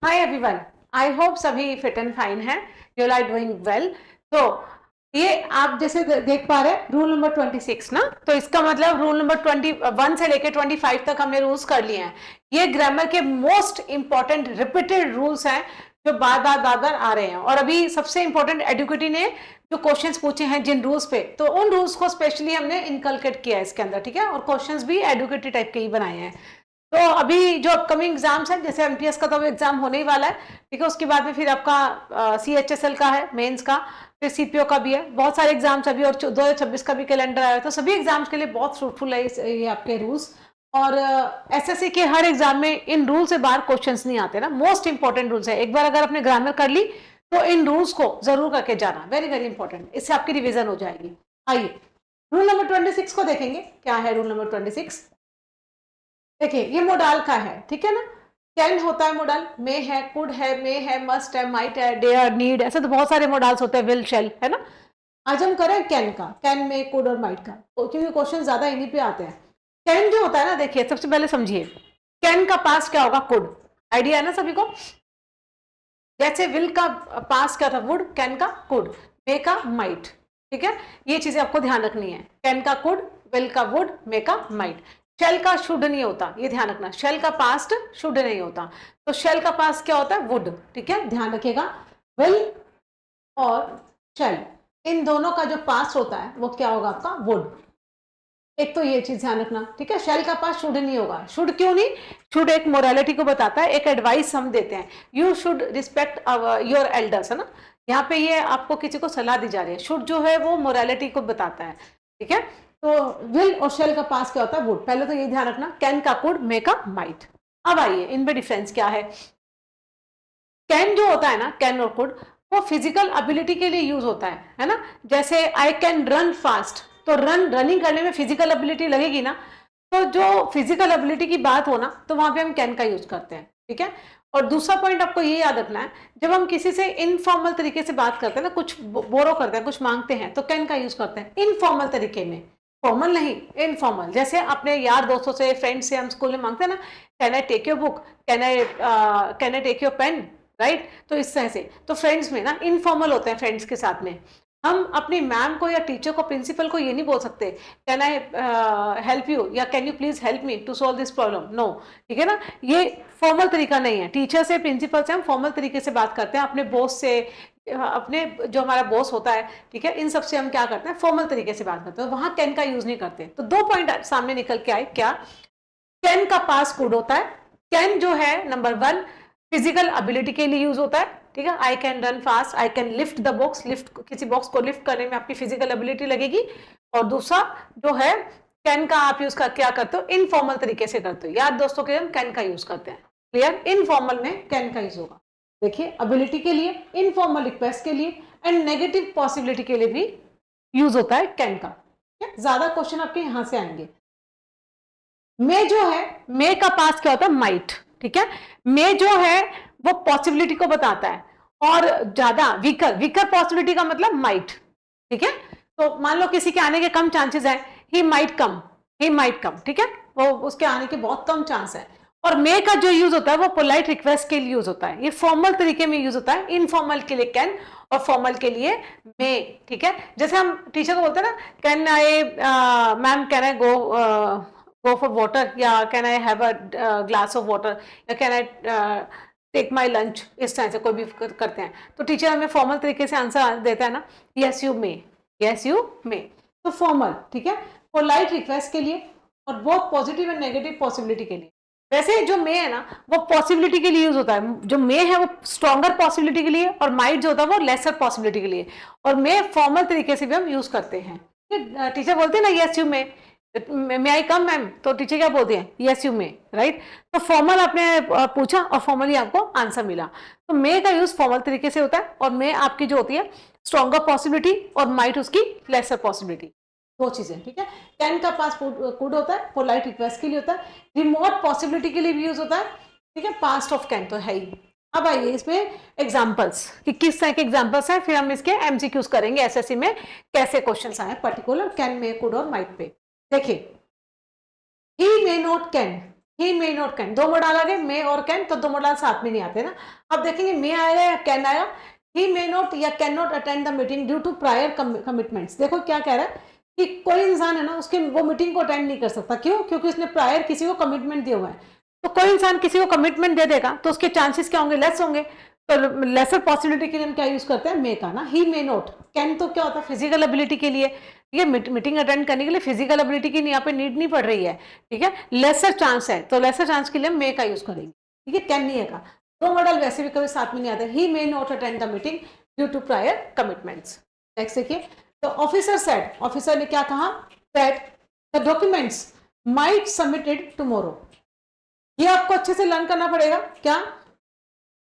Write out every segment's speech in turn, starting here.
Hi everyone, I hope सभी fit and fine हैं, you are doing well. तो ये आप जैसे देख पा रहे हैं रूल नंबर 26 ना, तो इसका मतलब रूल नंबर 21 से लेकर 25 तक हमने रूल्स कर लिए हैं। ये ग्रामर के मोस्ट इंपॉर्टेंट रिपीटेड रूल्स हैं जो बार बार बार बार आ रहे हैं। और अभी सबसे इंपॉर्टेंट एडुकेटी ने जो क्वेश्चंस पूछे हैं जिन रूल्स पे, तो उन रूल्स को स्पेशली हमने इनकलकेट किया है इसके अंदर, ठीक है। और क्वेश्चंस भी एडुकेटी टाइप के ही बनाए हैं। तो अभी जो अपकमिंग एग्जाम्स हैं, जैसे एमटीएस का तो एग्जाम होने ही वाला है, ठीक है। उसके बाद में फिर आपका सीएचएसएल का है, मेंस का, फिर सीपीओ का भी है, बहुत सारे एग्जाम्स अभी, और 2026 का भी कैलेंडर आया है। तो सभी एग्जाम्स के लिए बहुत फ्रूटफुल है ये आपके रूल्स। और एसएससी के हर एग्जाम में इन रूल से बाहर क्वेश्चंस नहीं आते ना, मोस्ट इंपॉर्टेंट रूल्स है। एक बार अगर आपने ग्रामर कर ली तो इन रूल्स को जरूर करके जाना, वेरी वेरी इंपॉर्टेंट, इससे आपकी रिविजन हो जाएगी। आइए रूल नंबर 26 को देखेंगे। क्या है रूल नंबर 26? देखिए ये मोडाल का है, ठीक है ना। कैन होता है मोडाल, मे है, कुड है, मे है, मस्ट है, माइट है, डेयर, नीड, ऐसे तो बहुत सारे मोडाल्स होते हैं, विल, शेल, है ना। आज हम करें कैन का, कैन, मे, कुड और माइट का, क्योंकि क्वेश्चन ज्यादा इन्हीं पे आते हैं। कैन जो होता है ना, देखिए सबसे पहले समझिए, कैन का पास क्या होगा? कुड। आइडिया है ना सभी को। जैसे विल का पास क्या था? वुड। कैन का कुड, मे का माइट, ठीक है। ये चीजें आपको ध्यान रखनी है। कैन का कुड, विल का वुड, मे का माइट। शेल का शुड नहीं होता, ये ध्यान रखना। शेल का पास्ट शुड नहीं होता। तो शेल का पास्ट क्या होता है? वुड, ठीक है, ध्यान रखिएगा। विल और शेल, इन दोनों का जो पास्ट होता है वो क्या होगा? आपका वुड। एक तो ये चीज ध्यान रखना, ठीक है। शेल का पास शुड नहीं होगा। शुड क्यों नहीं? शुड एक मोरालिटी को बताता है, एक एडवाइस हम देते हैं, you should respect your elders, है ना। यहाँ पे ये आपको किसी को सलाह दी जा रही है। शुड जो है वो मोरालिटी को बताता है, ठीक है। तो विल और शेल का पास क्या होता है? वुड। पहले तो ये ध्यान रखना, कैन का कुड, मे का माइट। अब आइए इनमें डिफरेंस क्या है। कैन जो होता है ना, कैन और कुड, वो फिजिकल एबिलिटी के लिए यूज होता है ना। जैसे आई कैन रन फास्ट, तो रनिंग करने में फिजिकल एबिलिटी लगेगी ना। तो जो फिजिकल एबिलिटी की बात हो ना, तो वहां पे हम कैन का यूज करते हैं, ठीक है। और दूसरा पॉइंट आपको ये याद रखना है, जब हम किसी से इनफॉर्मल तरीके से बात करते हैं ना, कुछ बोरो करते हैं, कुछ मांगते हैं, तो कैन का यूज करते हैं इनफॉर्मल तरीके में, फॉर्मल नहीं, इनफॉर्मल। जैसे अपने यार दोस्तों से, फ्रेंड से हम स्कूल में मांगते हैं ना, can I take your book, can I take your pen, right. तो इस तरह से तो फ्रेंड्स में ना इनफॉर्मल होते हैं, फ्रेंड्स के साथ में। हम अपनी मैम को या टीचर को, प्रिंसिपल को ये नहीं बोल सकते कैन आई हेल्प यू या can you please help me to solve this problem, no, ठीक है ना। ये फॉर्मल तरीका नहीं है। टीचर से, प्रिंसिपल से हम फॉर्मल तरीके से बात करते हैं, अपने बॉस से, अपने जो हमारा बॉस होता है, ठीक है, इन सबसे हम क्या करते हैं? फॉर्मल तरीके से बात करते हैं, वहां कैन का यूज नहीं करते। तो दो पॉइंट सामने निकल के आए। क्या? कैन का पास कुड होता है। कैन जो है नंबर 1 फिजिकल एबिलिटी के लिए यूज होता है, ठीक है। I can run fast, I can lift the box, lift, किसी बॉक्स को लिफ्ट करने में आपकी फिजिकल एबिलिटी लगेगी। और दूसरा जो है, कैन का आप यूज कर क्या करते हो? इनफॉर्मल तरीके से करते हो, यार दोस्तों के लिए हम कैन का यूज करते हैं, क्लियर। इनफॉर्मल में कैन का यूज होगा। देखिए एबिलिटी के लिए, इनफॉर्मल रिक्वेस्ट के लिए, एंड नेगेटिव पॉसिबिलिटी के लिए भी यूज होता है कैन का। ज्यादा क्वेश्चन आपके यहां से आएंगे। मे जो है, मे का पास क्या होता है? माइट, ठीक है। मे जो है वो पॉसिबिलिटी को बताता है, और ज्यादा वीकर पॉसिबिलिटी का मतलब माइट, ठीक है। तो मान लो किसी के आने के कम चांसेस है, ही माइट कम, ठीक है, वो उसके आने के बहुत कम चांस है। और मे का जो यूज होता है वो पोलाइट रिक्वेस्ट के लिए यूज होता है, ये फॉर्मल तरीके में यूज होता है। इनफॉर्मल के लिए कैन और फॉर्मल के लिए मे, ठीक है। जैसे हम टीचर को बोलते हैं ना, can I ma'am, can I go for water, या can I have a glass of water, या can I take my lunch, इस तरह से कोई भी करते हैं। तो टीचर हमें फॉर्मल तरीके से आंसर देता है ना, yes you may, yes you may. तो फॉर्मल, ठीक है, पोलाइट रिक्वेस्ट के लिए, और वो पॉजिटिव एंड नेगेटिव पॉसिबिलिटी के लिए। वैसे जो मे है ना, वो पॉसिबिलिटी के लिए यूज होता है। जो मे है वो स्ट्रॉन्गर पॉसिबिलिटी के लिए, और माइट जो होता है वो लेसर पॉसिबिलिटी के लिए। और मे फॉर्मल तरीके से भी हम यूज करते हैं। टीचर बोलते हैं ना, yes you may I come ma'am, तो टीचर क्या बोलते हैं? Yes you may, right. तो फॉर्मल आपने पूछा और फॉर्मली आपको आंसर मिला। तो मे का यूज फॉर्मल तरीके से होता है, और मे आपकी जो होती है स्ट्रॉन्गर पॉसिबिलिटी, और माइट उसकी लेसर पॉसिबिलिटी, दो चीजें, ठीक है। कैन का पास कुड होता है, पोलाइट रिक्वेस्ट के लिए होता है। रिमोट पॉसिबिलिटी के लिए भी यूज होता है, ठीक है। पास्ट ऑफ कैन तो है ही। अब आइए इसमें एग्जांपल्स, कि किस तरह के एग्जांपल्स हैं, फिर हम इसके एमसीक्यूज करेंगे एसएससी में कैसे क्वेश्चंस आए पर्टिकुलर कैन, मे, कुड और माइट पे। देखिए, he may not can, he may not can, दो मोडाल आ गए, मे और कैन, तो दो मोडाल साथ में नहीं आते ना। अब देखेंगे मे आएगा या कैन आएगा। ही मे नॉट या can not attend the meeting due to prior commitments. देखो क्या कह रहा है कि कोई इंसान है ना, उसके वो मीटिंग को अटेंड नहीं कर सकता, क्यों? क्योंकि उसने प्रायर किसी को कमिटमेंट दिया हुआ है। तो कोई इंसान किसी को कमिटमेंट दे देगा तो उसके चांसेस क्या होंगे? लेस होंगे। तो लेसर पॉसिबिलिटी के लिए हम क्या यूज करते हैं? मे का ना। ही मे नॉट। कैन तो क्या होता है? फिजिकल एबिलिटी के लिए, ठीक है, मीटिंग अटेंड करने के लिए फिजिकल एबिलिटी की यहाँ पे नीड नहीं पड़ रही है, ठीक है, लेसर चांस है, तो लेसर चांस के लिए हम मे का यूज करेंगे, ठीक है, कैन नहीं है का। दो मॉडल वैसे भी कभी साथ में नहीं आते। He may not attend the meeting due to prior commitments. Next देखिए, तो ऑफिसर सेड, ऑफिसर ने क्या कहा? That the documents might submitted tomorrow. ये आपको अच्छे से लर्न करना पड़ेगा। क्या?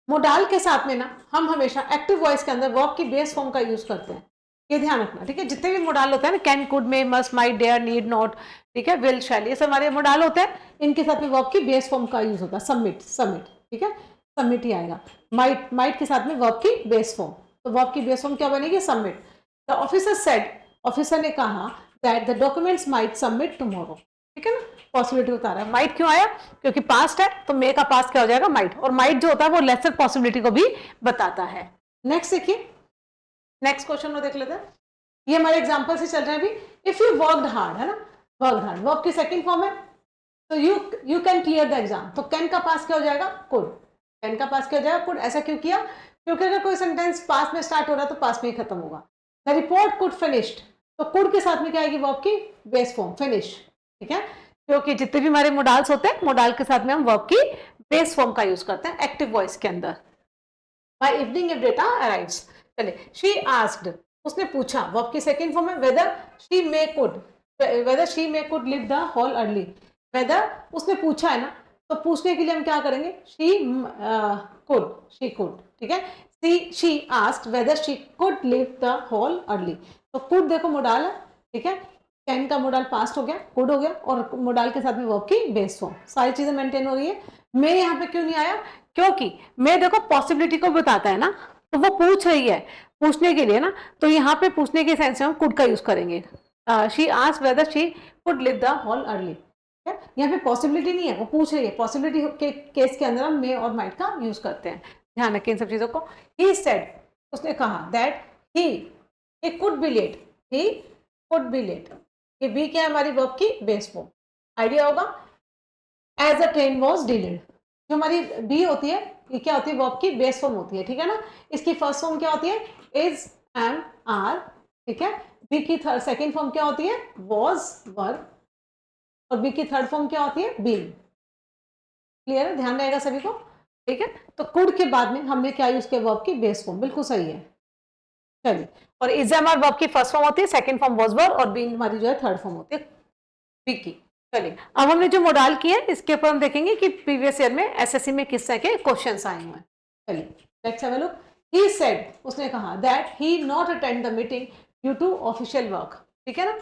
मोडाल के साथ में ना हम हमेशा एक्टिव वॉइस के अंदर वर्ब की बेस फॉर्म का यूज करते हैं, ये ध्यान रखना, ठीक है। जितने भी मोडाल होते हैं ना, can, could, may, must, might, dare, need, not, ठीक है, विल, शैल, ये सब हमारे मोडाल होते हैं, इनके साथ में वर्ब की बेस फॉर्म का यूज होता है। सबमिट, सबमिट, ठीक है, सबमिट ही आएगा। माइट, माइट के साथ में वर्ब की बेस फॉर्म, तो वर्ब की बेस फॉर्म क्या बनेगी? Submit. The officer said, officer ने कहा that the documents might submit tomorrow, ठीक है ना, पॉसिबिलिटी बता रहा है। माइट क्यों आया? क्योंकि पास्ट है, तो मे का पास्ट क्या हो जाएगा? माइट। और माइट जो होता है वो लेसर पॉसिबिलिटी को भी बताता है। नेक्स्ट देखिए, नेक्स्ट क्वेश्चन में देख लेते हैं। ये हमारे एग्जांपल से चल रहे हैं अभी। इफ यू वर्कड हार्ड, है ना, वर्कड हार्ड वर्ब की सेकंड फॉर्म है, तो you can clear the exam, तो कैन का पास क्या हो जाएगा? कुड। कैन का पास क्या हो जाएगा? कुड। ऐसा क्यों किया? क्योंकि अगर कोई सेंटेंस पास में स्टार्ट हो रहा है तो पास में ही खत्म होगा। द रिपोर्ट कुड फिनिश्ड, तो कुड के साथ में क्या आएगी? वर्ब की बेस फॉर्म, फिनिश, ठीक है, क्योंकि जितने भी हमारे मोडाल्स होते हैं, मोडाल के साथ में हम वर्ब की बेस फॉर्म का यूज करते हैं एक्टिव वॉइस के अंदर। By evening if data arrives, चलिए, शी आस्क्ड, उसने पूछा, वर्ब की सेकंड फॉर्म है, whether she may could, whether she may could leave the hall early. Whether उसने पूछा है ना, तो पूछने के लिए हम क्या करेंगे? शी कुड, शी कुड, ठीक है। She asked whether she could leave the hall early, तो कुड देखो मोडाल है, ठीक है, कैन का मोडाल पास्ट हो गया, कुड हो गया, और मोडाल के साथ में वर्ब की बेस फॉर्म, सारी चीजें मेंटेन हो रही है। मे यहाँ पे क्यों नहीं आया? क्योंकि मे देखो पॉसिबिलिटी को बताता है ना, तो वो पूछ रही है, पूछने के लिए ना, तो यहाँ पे पूछने के सेंस में हम कुड का यूज करेंगे। She asked whether she could leave the hall early, यहाँ पे पॉसिबिलिटी नहीं है, वो पूछ रही है। पॉसिबिलिटी के केस के अंदर हम मे और माइट का यूज करते हैं, ध्यान रखें इन सब चीजों को। ही सेड, उसने कहा, that he could be late, he could be late, ये बी क्या है? हमारी वर्ब की बेस फॉर्म, आइडिया होगा। As a train was delayed, जो हमारी बी होती है, ये क्या होती है? वर्ब की बेस फॉर्म होती है, ठीक है ना। इसकी फर्स्ट फॉर्म क्या होती है? इज, एम, आर, ठीक है। बी की सेकेंड फॉर्म क्या होती है? वॉज, वर्ब, और बी की थर्ड फॉर्म क्या होती है? बीन। क्लियर है? ध्यान रहेगा सभी को, ठीक है। तो कुड के बाद में हमने क्या यूज किया? वर्ब की बेस फॉर्म, बिल्कुल सही है। चलिए, और इज हमारी वर्ब की फर्स्ट फॉर्म होती है, सेकंड फॉर्म वॉज वर्ब, और बीन हमारी जो है थर्ड फॉर्म होती है बी की। चलिए, अब हमने जो मोडाल किया है इसके ऊपर हम देखेंगे कि प्रीवियस ईयर में एसएससी में किस तरह के क्वेश्चंस आए हुए हैं। चलिए, let's have a look. He said, उसने कहा, that he not attend the meeting due to official work, ठीक है ना।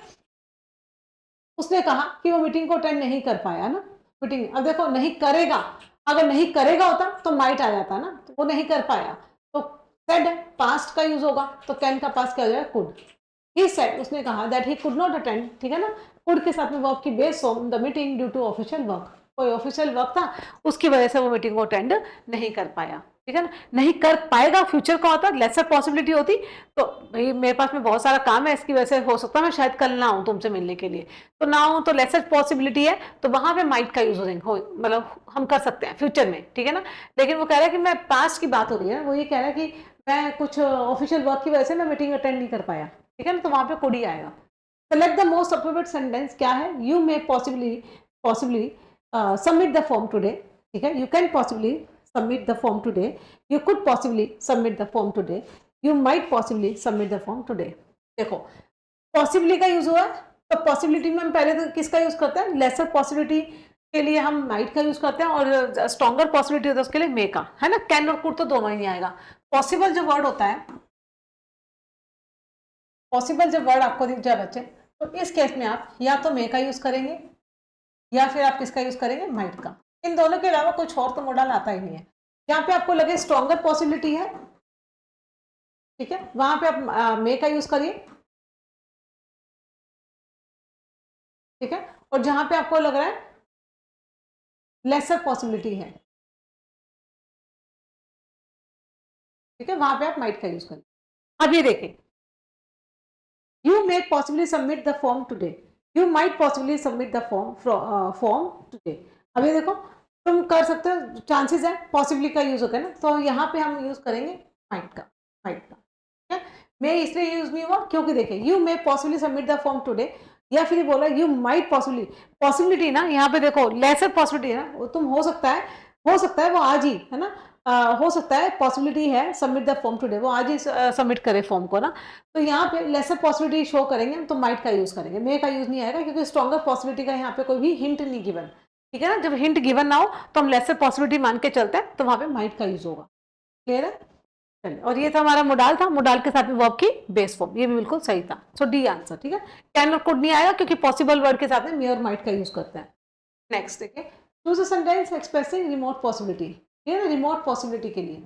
उसने कहा कि वो मीटिंग को अटेंड नहीं कर पाया ना, मीटिंग, अब देखो नहीं करेगा, अगर नहीं करेगा होता तो माइट आ जाता ना, तो वो नहीं कर पाया, तो सेड पास्ट का यूज होगा, तो कैन का पास्ट क्या हो जाएगा? कुड। ही सेड, उसने कहा, that he could not attend, ठीक है ना, कुड के साथ में वर्ब की base form, the meeting due to official work, कोई ऑफिशियल वर्क था, उसकी वजह से वो मीटिंग को अटेंड नहीं कर पाया, ठीक है ना। नहीं कर पाएगा फ्यूचर का होता, लेसर पॉसिबिलिटी होती, तो भाई मेरे पास में बहुत सारा काम है, इसकी वजह से हो सकता है मैं शायद कल ना आऊँ तुमसे मिलने के लिए, तो ना आऊँ, तो लेसर पॉसिबिलिटी है, तो वहां पे माइट का यूज हो, मतलब हम कर सकते हैं फ्यूचर में, ठीक है ना। लेकिन वो कह रहा है कि मैं पास्ट की बात हो रही है, वो ये कह रहा है कि मैं कुछ ऑफिशियल वर्क की वजह से मैं मीटिंग अटेंड नहीं कर पाया, ठीक है ना, तो वहां पे कुड ही आएगा। Select the most appropriate sentence, क्या है? You may possibly submit the form today, ठीक है, you can possibly submit the form today, you could possibly submit the form today, you might possibly submit the form today। देखो possibly का use हुआ है, तो possibility में हम पहले तो किसका यूज करते हैं? लेसर पॉसिबिलिटी के लिए हम माइट का यूज करते हैं, और स्ट्रॉन्गर पॉसिबिलिटी होता है उसके लिए मे का, है ना। कैन और कुड तो दोनों ही नहीं आएगा। पॉसिबल जो वर्ड होता है, पॉसिबल जब वर्ड आपको दिख जाए बच्चे, तो इस केस में आप या तो मे का यूज करेंगे, या फिर आप किसका यूज करेंगे? माइट का। इन दोनों के अलावा कुछ और तो मॉडल आता ही नहीं है। जहां पे आपको लगे स्ट्रॉन्गर पॉसिबिलिटी है, ठीक है, वहां पे आप मे का यूज करिए, ठीक है, और जहां पे आपको लग रहा है लेसर पॉसिबिलिटी है, ठीक है, वहां पे आप माइट का यूज करें। अब ये देखें, you may possibly submit the form today, you might possibly submit the form today. अब ये देखो, तुम कर सकते हो, चांसेस है, पॉसिबली का यूज होगा ना, तो यहाँ पे हम यूज करेंगे माइट का, माइट का, ठीक है। मे इसलिए यूज नहीं हुआ क्योंकि देखिए, you may possibly submit the form today, या फिर बोला यू माइट पॉसिबली, पॉसिबिलिटी ना यहाँ पे देखो, लेसर पॉसिबिलिटी है ना, वो तुम हो सकता है वो आज ही, है ना, हो सकता है, पॉसिबिलिटी है सबमिट द फॉर्म टुडे, वो आज ही सबमिट करे फॉर्म को ना, तो यहाँ पे लेसर पॉसिबिलिटी शो करेंगे तो माइट का यूज करेंगे, मे का यूज नहीं आएगा क्योंकि स्ट्रॉन्गर पॉसिबिलिटी का यहाँ पे कोई भी हिंट नहीं गिवन, ठीक है ना। जब हिंट गिवन ना हो तो हम लेसर पॉसिबिलिटी मान के चलते हैं, तो वहां पे माइट का यूज होगा। क्लियर है? चलिए, और ये था हमारा मोडाल था, मोडाल के साथ में वर्ब की बेस फॉर्म, ये भी बिल्कुल सही था। सो डी आंसर, ठीक है। कैन और कुड नहीं आएगा क्योंकि पॉसिबल वर्ड के साथ में मे और माइट का यूज करते हैं। नेक्स्ट देखिए, choose a sentence expressing remote possibility, ये ना रिमोट पॉसिबिलिटी के लिए,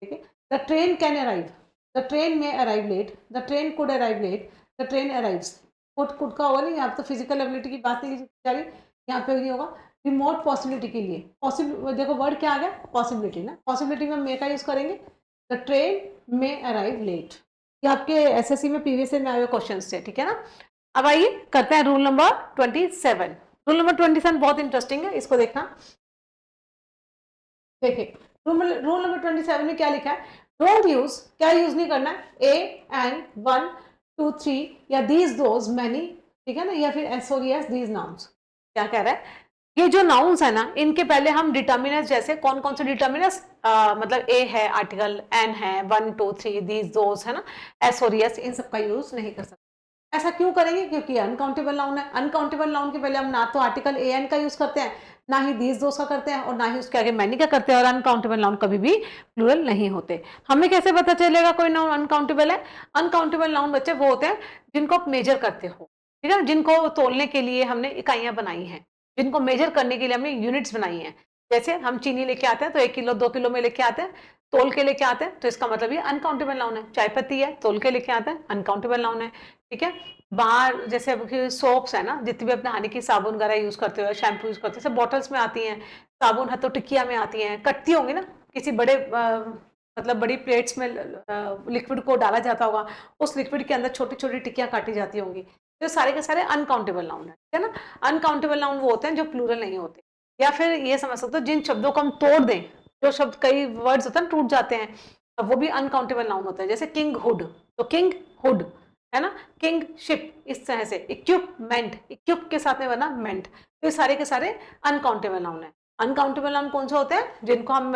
ठीक है। The train can arrive, the train may arrive late, the train could arrive late, the train arrives. Could का होगा नहीं, यहाँ तो फिजिकल एबिलिटी की बात नहीं जा रही, यहाँ पे नहीं होगा। रिमोट पॉसिबिलिटी के लिए, पॉसिबल देखो वर्ड क्या आ गया, पॉसिबिलिटी ना, पॉसिबिलिटी में मे का यूज करेंगे, the train may arrive late. ये आपके एसएससी में प्रीवियस में आए हुए क्वेश्चन थे, ठीक है ना। अब आइए करते हैं रूल नंबर 27। रूल नंबर 27 बहुत इंटरेस्टिंग है, इसको देखना। देखिए, रूल नंबर 27 में क्या लिखा है, डोंट यूज, क्या यूज नहीं करना है, a an, one, two, three, या दीज, दोज, मैनी, ठीक है ना, या फिर एस और यस, दीज नाउन्स। क्या कह रहा है, ये जो नाउन्स है ना, इनके पहले हम डिटर्मिनस, जैसे कौन कौन से डिटर्मिनस, मतलब ए है आर्टिकल, एन है, one, two, three, these, those, है ना, एस और यस, इन सब का यूज नहीं कर सकते। ऐसा क्यों करेंगे, क्योंकि अनकाउंटेबल नाउन है, अनकाउंटेबल नाउन के पहले हम ना तो आर्टिकल ए एन का यूज करते हैं, ना ही दीज दोस्त का करते हैं, और ना ही उसके आगे मैनी का करते हैं, और अनकाउंटेबल नाउन कभी भी प्लूरल नहीं होते। हमें कैसे पता चलेगा कोई नाउन अनकाउंटेबल है, अनकाउंटेबल नाउन बच्चे वो होते हैं जिनको आप मेजर करते हो, ठीक है ना, जिनको तोलने के लिए हमने इकाइयां बनाई हैं, जिनको मेजर करने के लिए हमने यूनिट्स बनाई हैं। जैसे हम चीनी लेके आते हैं तो 1 किलो 2 किलो में लेके आते हैं, तोल के लेके आते हैं, तो इसका मतलब ये अनकाउंटेबल नाउन है। चाय पत्ती है, तोल के लेके आते हैं, अनकाउंटेबल नाउन है, ठीक है। बाहर जैसे अब सोप्स है ना, जितनी भी अपने नहाने की साबुन वगैरह यूज करते हो, शैम्पू यूज करते हो, सब बॉटल्स में आती हैं, साबुन है तो टिक्किया में आती हैं, कटती होंगी ना, किसी बड़े मतलब बड़ी प्लेट्स में लिक्विड को डाला जाता होगा, उस लिक्विड के अंदर छोटी छोटी टिक्कियां काटी जाती होंगी, तो सारे के सारे अनकाउंटेबल नाउन है ना। अनकाउंटेबल नाउन वो होते हैं जो प्लूरल नहीं होते। या फिर ये समझ सकते हो, जिन शब्दों को हम तोड़ दें, जो शब्द कई वर्ड्स होते हैं टूट जाते हैं, वो भी अनकाउंटेबल नाउन होता है। जैसे किंग हुड, तो किंग हुड है ना, किंग शिप, इस तरह से। इक्विपमेंट, इक्विप के साथ में बना मेंट, तो ये सारे के सारे अनकाउंटेबल नाउन है। अनकाउंटेबल नाउन कौन से होते हैं, जिनको हम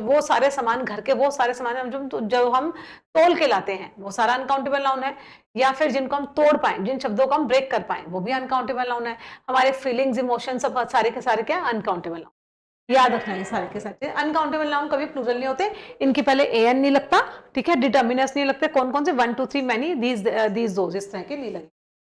वो सारे सामान, घर के वो सारे सामान जो हम तोल के लाते हैं, वो सारा अनकाउंटेबल नाउन है। या फिर जिनको हम तोड़ पाए, जिन शब्दों को हम ब्रेक कर पाए, वो भी अनकाउंटेबल नाउन है। हमारे फीलिंग्स, इमोशन, सब सारे के सारे क्या अनकाउंटेबल नाउन, याद रखना है सारे के सारे। अनकाउंटेबल नाउन कभी प्लूरल नहीं होते, इनके पहले ए एन नहीं लगता, ठीक है, डिटर्मिनस नहीं लगते, कौन कौन से, 1 2 3 मैनी, दीज दोज, इस तरह के नहीं लगे,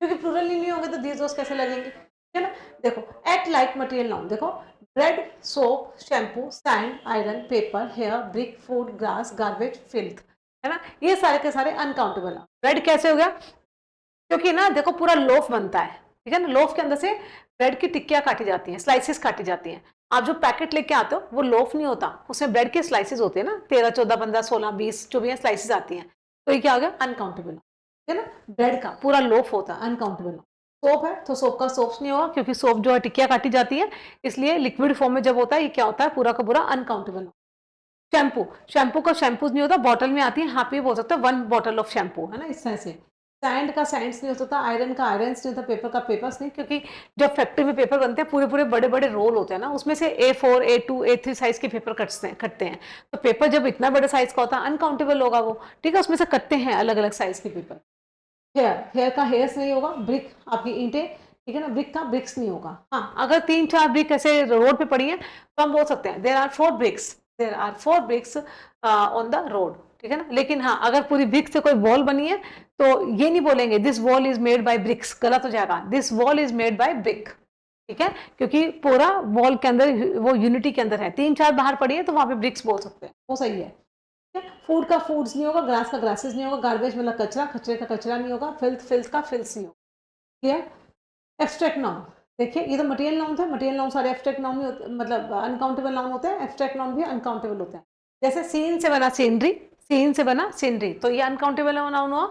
क्योंकि प्लूरल नहीं होंगे तो दीज दोज कैसे लगेंगे, ठीक है ना। देखो, एक्ट लाइक मटेरियल नाउन, देखो bread, soap, shampoo, sand, iron, paper, hair, brick, food, grass, garbage, filth, है ना, ये सारे के सारे अनकाउंटेबल नाउन। ब्रेड कैसे हो गया, क्योंकि ना देखो पूरा लोफ बनता है, ठीक है ना, लोफ के अंदर से ब्रेड की टिक्कियां काटी जाती हैं, स्लाइसेस काटी जाती हैं। आप जो पैकेट लेके आते हो वो लोफ नहीं होता, उसमें ब्रेड के स्लाइसेस होते हैं ना, 13 14 15 16 20 जो भी स्लाइसेस आती हैं, तो ये क्या हो गया, अनकाउंटेबल, ठीक है ना। ब्रेड का पूरा लोफ होता है, अनकाउंटेबल। सोप है तो सोप का सोप्स नहीं होगा, क्योंकि सोप जो है टिक्कियां काटी जाती है, इसलिए लिक्विड फॉर्म में जब होता है ये क्या होता है, पूरा का पूरा अनकाउंटेबल। शैम्पू, शैम्पू का शैम्पूज नहीं होता, बॉटल में आती है, हाँ पे बोल सकते हो 1 बॉटल ऑफ शैम्पू, है ना, इस तरह से। सैंड का सैंड्स नहीं होता, आयरन का आयरन्स नहीं होता, पेपर का पेपर्स नहीं, क्योंकि जब फैक्ट्री में पेपर बनते हैं पूरे पूरे बड़े बड़े रोल होते हैं ना, उसमें से A4 A2 A3 साइज के पेपर कटते हैं, तो पेपर जब इतना बड़े साइज का होता है अनकाउंटेबल होगा वो, ठीक है, उसमें से कटते हैं अलग अलग साइज के पेपर। हेयर का हेयर्स नहीं होगा, ब्रिक आपकी ईंटें, ठीक है ना, ब्रिक का ब्रिक्स नहीं होगा। हाँ, अगर 3 4 ब्रिक ऐसे रोड पे पड़ी है तो हम बोल सकते हैं there are 4 bricks, there are 4 bricks on the road, ठीक है ना। लेकिन हाँ, अगर पूरी ब्रिक से कोई वॉल बनी है तो ये नहीं बोलेंगे this wall is made by bricks, गलत हो जाएगा, this wall is made by brick, ठीक है, क्योंकि पूरा वॉल के अंदर वो यूनिटी के अंदर है। 3 4 बाहर पड़ी है तो वहां पे ब्रिक्स बोल सकते हैं, वो सही है। फूड का फूड्स नहीं होगा, ग्रास का ग्रासेस नहीं होगा, गार्बेज मतलब कचरा, कचरे का कचरा नहीं होगा, फिल्थ का फिल्थ नहीं होगा, ठीक है। एब्स्ट्रैक्ट नाउन, देखिए ये तो मटेरियल नाउन था, मटेरियल नाउन सारे एब्स्ट्रैक्ट नाउन नहीं होते, मतलब अनकाउंटेबल नाउन होते हैं, एब्स्ट्रैक्ट नाउन भी अनकाउंटेबल होते हैं। जैसे सीन से बना सीनरी, सीन से बना सीनरी, तो ये अनकाउंटेबल नाउन हुआ।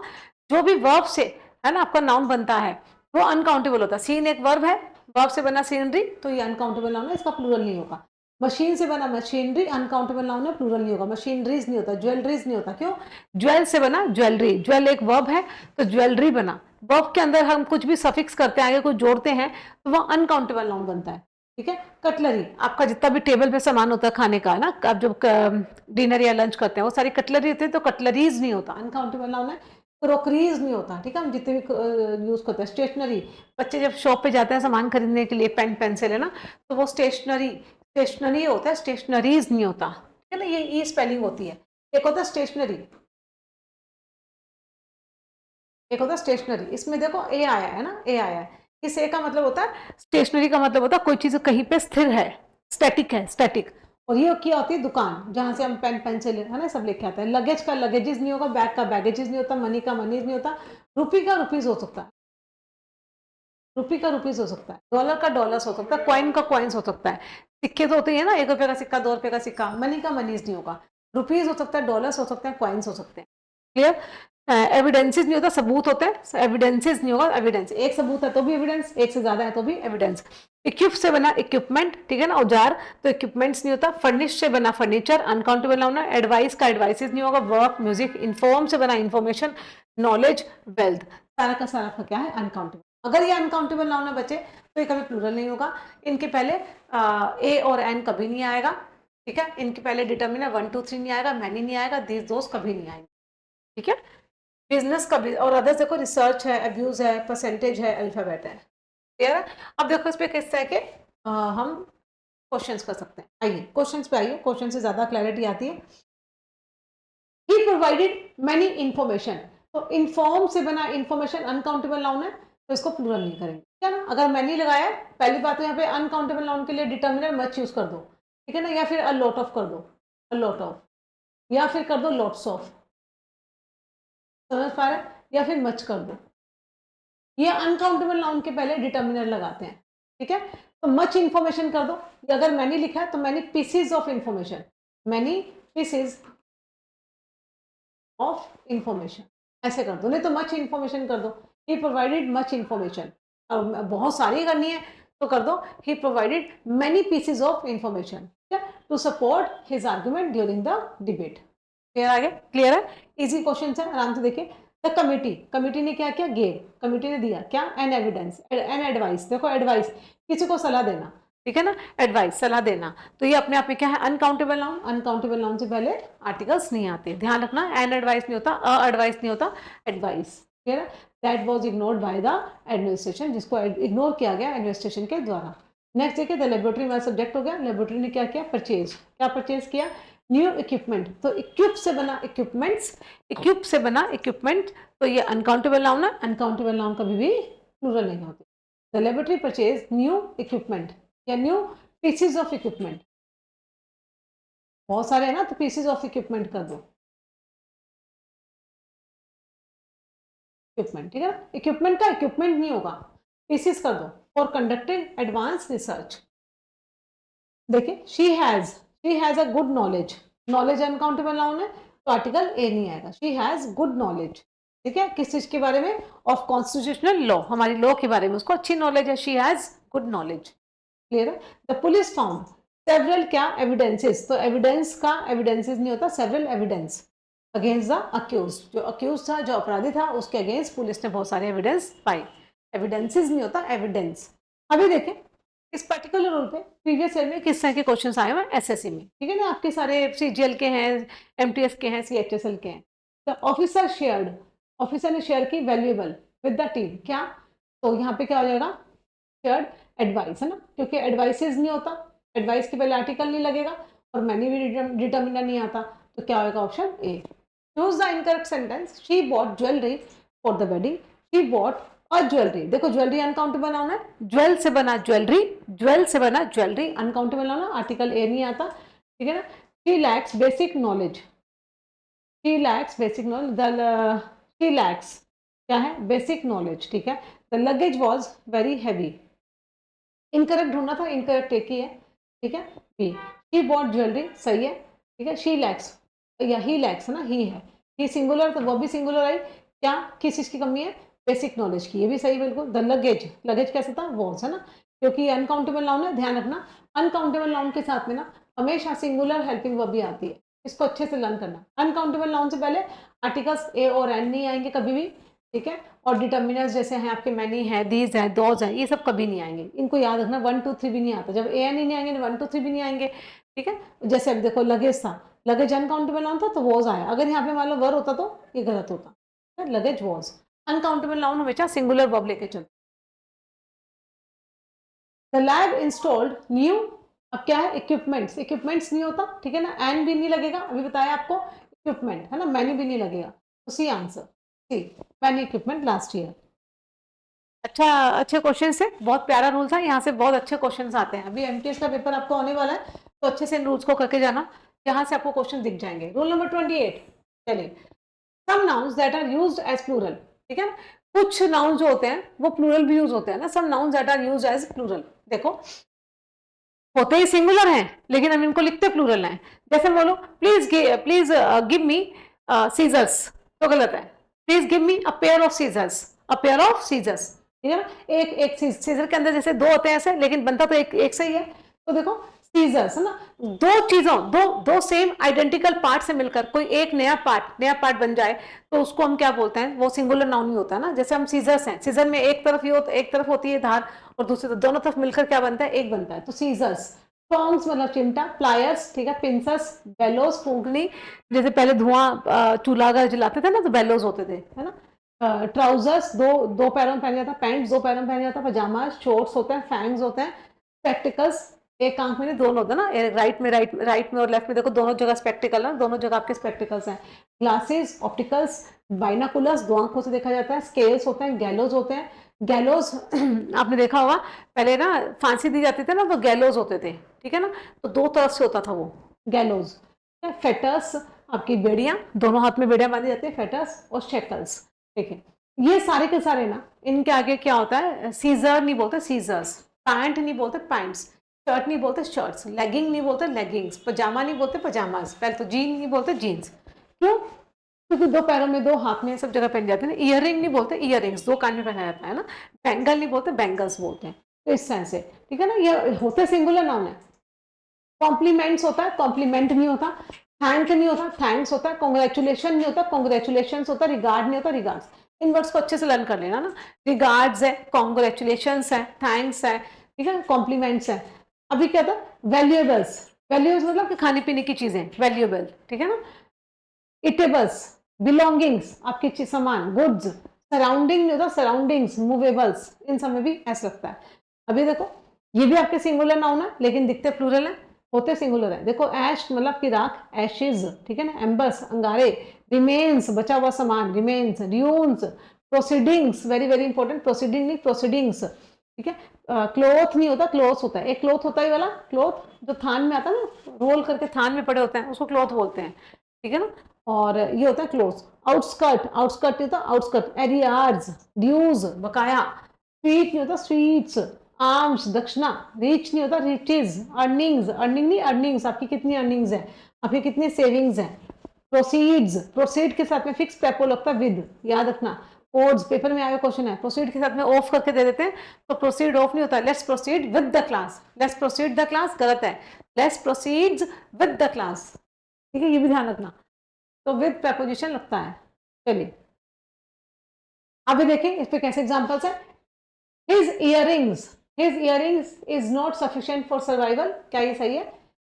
जो भी वर्ब से है ना आपका नाउन बनता है वो अनकाउंटेबल होता है। सीन एक वर्ब है, वर्ब से बना सीनरी, तो ये अनकाउंटेबल नाउन है, इसका प्लूरल नहीं होगा। मशीन से बना मशीनरी, अनकाउंटेबल नाउन है, प्लूरल नहीं होगा। मशीनरीज नहीं होता, ज्वेलरीज नहीं होता। क्यों? ज्वेल से बना ज्वेलरी, ज्वेल एक वर्ब है तो ज्वेलरी बना। वर्ब के अंदर हम कुछ भी सफिक्स करते हैं, आगे कुछ जोड़ते हैं, तो वह अनकाउंटेबल नाउन बनता है। ठीक है। कटलरी, आपका जितना भी टेबल पे सामान होता है खाने का ना, आप जब डिनर या लंच करते हैं वो सारी कटलरी होती है, तो कटलरीज नहीं होता, अनकाउंटेबल नाउन है। क्रोकरीज नहीं होता। ठीक है, हम जितने भी यूज करते हैं। स्टेशनरी, बच्चे जब शॉप पे जाते हैं सामान खरीदने के लिए, पेन पेंसिल है ना, तो वो स्टेशनरी, स्टेशनरी होता है, स्टेशनरीज नहीं होता। ठीक है ना, ये ई स्पेलिंग होती है। एक होता है स्टेशनरी, एक होता है स्टेशनरी। इसमें देखो ए आया है ना, ए आया है। इस ए का मतलब होता है, स्टेशनरी का मतलब होता है कोई चीज कहीं पे स्थिर है, स्टैटिक है, स्टैटिक। और ये क्या होती है? दुकान, जहां से हम पेन पेंसिल है ना सब लेके आते हैं। लगेज का लगेजेस नहीं होगा, बैग का बैगेजेस नहीं होता, मनी का मनीज नहीं होता, रुपी का रुपीज हो सकता है, रुपी का रुपीज हो सकता है, डॉलर का डॉलर्स हो सकता है, कॉइन का कॉइन्स हो सकता है। सिक्के तो होते हैं ना, 1 रुपए का सिक्का, 2 रुपए का सिक्का, मनी का मनीज नहीं होगा। रुपीज हो सकता है, डॉलर्स हो सकते हैं, कॉइन्स हो सकते हैं। क्लियर? एविडेंसेस नहीं होता, सबूत होते हैं। एविडेंसेस नहीं होगा, एविडेंस। एक सबूत है तो भी एविडेंस, एक से ज्यादा है तो भी एविडेंस। इक्विप से बना इक्विपमेंट, ठीक है ना, औजार, तो इक्विपमेंट्स नहीं होता। फर्निश से बना फर्नीचर, अनकाउंटेबल नाउन है। एडवाइस का एडवाइसेस नहीं होगा। Work, music. इन्फॉर्म से बना इन्फॉर्मेशन, नॉलेज, वेल्थ, सारा का सारा क्या है? अनकाउंटेबल। अगर ये अनकाउंटेबल नाउन है बच्चे, तो ये कभी प्लूरल नहीं होगा। इनके पहले ए और एन कभी नहीं आएगा। ठीक है, इनके पहले डिटर्मिनर 1 2 3 नहीं आएगा, मैनी नहीं आएगा, दिस दोस्त कभी नहीं आएंगे। ठीक है, बिजनेस का भी। और अदर्स देखो, रिसर्च है, अब्यूज है, परसेंटेज है, अल्फाबेट है। क्लियर है? अब देखो इस पे किस तरह के हम क्वेश्चंस कर सकते हैं। आइए क्वेश्चंस पे आइए, क्वेश्चन से ज्यादा क्लैरिटी आती है। ही प्रोवाइडेड मैनी इंफॉर्मेशन, तो इन्फॉर्म से बना इंफॉर्मेशन अनकाउंटेबल नाउन है, तो इसको प्लूरल नहीं करेंगे। ठीक है ना? अगर मैनी लगाया है, पहली बात तो यहाँ पे अनकाउंटेबल नाउन के लिए डिटर्मिनर मच यूज कर दो। ठीक है ना, या फिर अ लॉट ऑफ कर दो, अ लॉट ऑफ, या फिर कर दो लॉट्स ऑफ। समझ पा रहे? या फिर मच कर दो। ये अनकाउंटेबल नाउन के पहले डिटर्मिनर लगाते हैं। ठीक है, तो मच इंफॉर्मेशन कर दो। अगर मैनी लिखा है तो many PCs of information, many PCs of information, ऐसे कर दो। नहीं तो मच इंफॉर्मेशन कर दो। ही प्रोवाइडेड मच इंफॉर्मेशन, बहुत सारी करनी है तो कर दो he provided many pieces of information to support his argument during the debate. Clear? आगे क्लियर है? इजी क्वेश्चन है, आराम से देखिए। द कमिटी, कमिटी ने क्या किया? गेव, कमिटी ने दिया क्या? An evidence, an advice. देखो एडवाइस, किसी को सलाह देना। ठीक है ना, एडवाइस, सलाह देना, तो ये अपने आप में क्या है? Uncountable noun. अनकाउंटेबल नाउन से पहले आर्टिकल्स नहीं आते, ध्यान रखना। एन एडवाइस नहीं होता, अ एडवाइस नहीं होता, एडवाइस। क्लियर है? That was ignored by the administration, जिसको इग्नोर किया गया एडमिनिस्ट्रेशन के द्वारा। नेक्स्ट देखिए, द लेबोरेटरी में सब्जेक्ट हो गया। लेबोरेटरी ने क्या किया? परचेज, क्या परचेज किया? न्यू इक्विपमेंट, तो इक्विप से बना इक्विपमेंट्स, इक्विप से बना इक्विपमेंट, तो ये अनकाउंटेबल नाउन है। अनकाउंटेबल नाउन कभी भी प्लूरल नहीं होते। The laboratory purchase new equipment या न्यू पीसेज ऑफ इक्विपमेंट, बहुत सारे है ना, तो पीसेज ऑफ इक्विपमेंट कर दो, इक्विपमेंट। ठीक है ना, इक्विपमेंट का इक्विपमेंट नहीं होगा, पीसेज कर दो। फॉर कंडक्टिंग एडवांस रिसर्च, देखिए she has a good knowledge, knowledge uncountable noun है, तो आर्टिकल ए नहीं आएगा। शी हैज गुड नॉलेज, ठीक है, किस चीज के बारे में? ऑफ कॉन्स्टिट्यूशनल लॉ, हमारी लॉ के बारे में उसको अच्छी नॉलेज है। She has good knowledge. Clear है? द पुलिस फाउंड सेवरल क्या? एविडेंसेस, तो एविडेंस का एविडेंसेस नहीं होता, several evidence against the accused, जो अक्यूज था, जो अपराधी था, उसके अगेंस्ट पुलिस ने बहुत सारे एविडेंस पाई। एविडेंसेस नहीं होता, एविडेंस। अभी देखें इस पर्टिकुलर रूल पे प्रीवियस ईयर में किस तरह के क्वेश्चंस आए हुए हैं एसएससी में। ठीक है ना, आपके सारे सीजीएल के हैं, एमटीएस के हैं, सीएचएसएल के हैं। तो ऑफिसर शेयर्ड, ऑफिसर ने शेयर की वैल्यूएबल विद द टीम, क्या? तो यहाँ पे क्या हो जाएगा? शेयर्ड एडवाइस, है ना, क्योंकि एडवाइसेस नहीं होता, एडवाइस के पहले आर्टिकल नहीं लगेगा, और मैनी भी डिटर्मिनर नहीं आता, तो क्या होगा? Option A. Choose the incorrect sentence. She bought jewellery for the wedding, she bought a jewellery, देखो ज्वेलरी अनकाउंटेबल नाउन है, ज्वेल से बना ज्वेलरी, ज्वेल से बना ज्वेलरी, अनकाउंटेबल नाउन है, आर्टिकल ए नहीं आता। ठीक है ना, she lakhs basic knowledge, she lakhs basic knowledge, she lakhs क्या है? Basic knowledge. ठीक है, the luggage was very heavy, incorrect ढूंढना था, इनकरेक्ट एक ही है, ठीक है। बी, शी बॉट ज्वेलरी, सही है, ठीक है। शी लैक्स या ही लैक्स है ना, ही है, ही सिंगुलर, तो वो भी सिंगुलर आई। क्या, किस चीज की कमी है, बेसिक नॉलेज की, ये भी सही बिल्कुल। द लगेज, लगेज कैसे था, वॉज, है ना, क्योंकि अनकाउंटेबल नाउन है, ध्यान रखना अनकाउंटेबल नाउन के साथ में ना हमेशा सिंगुलर हेल्पिंग वर्ब भी आती है, इसको अच्छे से लर्न करना। अनकाउंटेबल नाउन से पहले आर्टिकल्स ए और एन नहीं आएंगे कभी भी, ठीक है। और डिटर्मिनर्स जैसे हैं आपके मैनी है, दीज है, दोज है, ये सब कभी नहीं आएंगे, इनको याद रखना। 1 2 3 भी नहीं आता, जब ए एन ही नहीं आएंगे 1 2 3 भी नहीं आएंगे, ठीक है। जैसे अब देखो लगेज था, लगेज अनकाउंटेबल नाउन था तो वॉज आया, अगर यहाँ पे मान लो वर होता तो ये गलत होता, लगेज वॉज। अनकाउंटेबल नाउन हमेशा सिंगुलर वर्ब लेके चलते। द लैब इंस्टॉल्ड न्यू, अब क्या है, इक्विपमेंट्स, इक्विपमेंट्स नहीं होता, ठीक है ना, एन भी नहीं लगेगा, अभी बताया आपको, इक्विपमेंट है ना, मैनी भी नहीं लगेगा, तो सी आंसर, सी, मैनी इक्विपमेंट लास्ट ईयर। अच्छा, अच्छे क्वेश्चन से, बहुत प्यारा रूल था, यहाँ से बहुत अच्छे क्वेश्चंस आते हैं। अभी एमटीएस का पेपर आपको आने वाला है, तो अच्छे से इन रूल्स को करके जाना, यहाँ से आपको क्वेश्चन दिख जाएंगे। रूल नंबर 28, चलिए, some nouns that are used as plural, ठीक है ना, कुछ नाउन जो होते हैं वो प्लूरल भी यूज होते हैं ना, some nouns that are used as plural, देखो होते ही सिंगुलर हैं लेकिन हम इनको लिखते प्लूरल हैं। जैसे बोलो प्लीज गिव मी सीजर्स, तो गलत है, please give me a pair of scissors, a pair of scissors, ठीक है ना, एक सीजर के अंदर जैसे दो होते हैं ऐसे, लेकिन बनता तो एक से ही है। तो देखो सीजर्स है ना, दो चीजों, दो सेम आइडेंटिकल पार्ट से मिलकर कोई एक नया पार्ट बन जाए तो उसको हम क्या बोलते हैं, वो सिंगुलर नाउन ही होता है ना। जैसे हम सीजर्स हैं, सीजर में एक तरफ एक तरफ होती है धार और दूसरी तरफ, दोनों तरफ मिलकर क्या बनता है, एक बनता है, तो सीजर्स। टोंग्स मतलब चिमटा, प्लायर्स, ठीक है, पिंसस, बेलोज फूंकनी, जैसे पहले धुआं चूल्हा अगर जलाते थे ना तो बेलोज होते थे, है ना। ट्राउजर्स, दो पैरों में पहना जाता है, पैंट्स दो पैरों में पहना जाता है, पजामा, शॉर्ट्स होते हैं, फैंग्स होते हैं, स्पेक्टिकल्स, एक आंख में नहीं दोनों होता है ना, राइट में और लेफ्ट में देखो दोनों जगह स्पेक्टिकल है, दोनों जगह आपके स्पेक्टिकल्स हैं। ग्लासेस, ऑप्टिकल्स, बाइनाकुलर्स, दो आंखों से देखा जाता है, स्केल्स होते हैं, गैलोज होते हैं। गैलोज आपने देखा होगा, पहले ना फांसी दी जाती थी ना तो गैलोज होते थे, ठीक है ना, तो दो तरफ से होता था वो गैलोज। फेटर्स, आपकी बेड़ियां, दोनों हाथ में बेड़ियां बांधी जाती है, फेटर्स और शेकल्स, ठीक है। ये सारे के सारे ना, इनके आगे क्या होता है, सीजर नहीं बोलते सीजर्स, पैंट नहीं बोलते पैंट्स, शर्ट नहीं बोलते शर्ट्स, लेगिंग नहीं बोलते लेगिंग्स, पजामा नहीं बोलते पजामाज, पहले तो जीन नहीं बोलते जीन्स, क्यों, क्योंकि दो पैरों में दो हाथ में सब जगह पहन जाते हैं। ईयरिंग नहीं बोलते ईयरिंग्स, दो कान में पहना जाता है ना। बैंगल नहीं बोलते बैंगल्स बोलते हैं, तो इस सेंस से, ठीक है ना, ये होते सिंगुलर नाउन है। कॉम्प्लीमेंट्स होता है, कॉम्प्लीमेंट नहीं होता, थैंक नहीं होता, थैंक्स होता है, कॉन्ग्रेचुलेशन नहीं होता, कॉन्ग्रेचुलेशन होता, रिगार्ड नहीं होता, रिगार्ड्स। इन वर्ड्स को अच्छे से लर्न कर लेना ना, रिगार्ड्स है, कॉन्ग्रेचुलेशन है, थैंक्स है, ठीक है, कॉम्प्लीमेंट्स है। अभी क्या था, वैल्यूएबल्स, वैल्यूएबल्स मतलब कि खाने पीने की चीजें, वैल्यूएबल, ठीक है ना। इटेबल्स, बिलोंगिंग्स, आपके सामान, गुड्स, सराउंडिंग नहीं होता, सराउंडिंग्स, मूवेबल्स, इन सब में भी ऐसा लगता है। अभी देखो ये भी आपके सिंगुलर नाउन है लेकिन दिखते प्लूरल है, होते सिंगुलर है। देखो ऐश मतलब की राख, एशेज, ठीक है ना, एम्बर्स अंगारे, रिमेन्स बचा हुआ सामान, remains, dunes, proceedings, very very important, proceeding नहीं प्रोसीडिंग्स, ठीक है। क्लोथ नहीं होता, क्लोथ होता है, एक क्लोथ होता है वाला क्लोथ जो थान में आता है ना, रोल करके थान में पड़े होते हैं, उसको क्लोथ बोलते हैं, ठीक है ना। और ये होता है क्लोज। आउटस्कर्ट, आउटस्कर्ट नहीं होता आउटस्कर्ट, एरियार्ड्स, ड्यूज बकाया, स्वीट नहीं होता स्वीट्स, आर्म्स दक्षिणा, रीच नहीं होता रिचेज, अर्निंग्स, अर्निंग नहीं अर्निंग्स, आपकी कितनी अर्निंग्स है, आपकी कितनी सेविंग्स है। प्रोसीड्स, प्रोसीड के साथ में फिक्स प्रेपो लगता है विद, याद रखना। ओड्स, पेपर में आया क्वेश्चन है, प्रोसीड के साथ में ऑफ करके दे देते हैं, तो प्रोसीड ऑफ नहीं होता, let's proceed with the class, let's proceed the class गलत है, let's proceeds with the class, ठीक है, ये भी ध्यान रखना, तो विद प्रेपोजिशन लगता है। चलिए अभी देखिए इस पे कैसे एग्जांपल्स है। His earrings is not sufficient for survival, क्या ये सही है।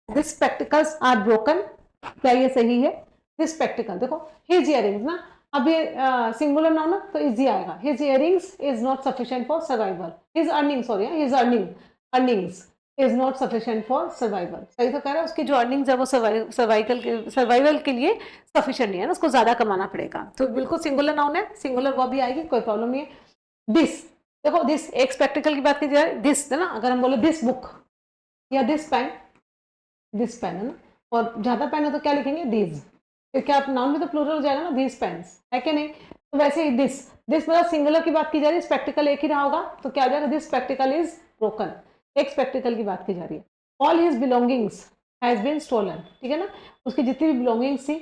दिस स्पेक्टिकल्स आर ब्रोकन, क्या ये सही है। दिस स्पेक्टिकल, देखो हिज इयरिंग्स ना, अब ये सिंगुलर नाउन है तो इजी आएगा, his earrings is not sufficient for survival, his earning sorry, his earnings is not sufficient for survival, सही तो कह रहा है, उसकी जो अर्निंग्स है वो सर्वाइवल के लिए सफिशिएंट नहीं है ना, उसको ज्यादा कमाना पड़ेगा, तो बिल्कुल सिंगुलर नाउन है, सिंगुलर वो भी आएगी, कोई प्रॉब्लम नहीं है। दिस, देखो दिस एक स्पेक्टिकल की बात की जाए, दिस है ना, अगर हम बोले दिस बुक या दिस पेन, दिस पेन है ना, और ज्यादा पेन है तो क्या लिखेंगे दीज, तो क्या आप नाउन में तो प्लूरल हो जाएगा ना, दीज पेन्स है कि नहीं। तो वैसे ही दिस मतलब सिंगुलर की बात की जा रही है, स्पेक्टिकल एक ही रहा होगा तो क्या हो जाएगा, दिस स्पेक्टिकल इज ब्रोकन, एक स्पेक्टिकल की बात की जा रही है। All his belongings has been stolen, ठीक है ना, उसकी जितनी भी बिलोंगिंग्स थी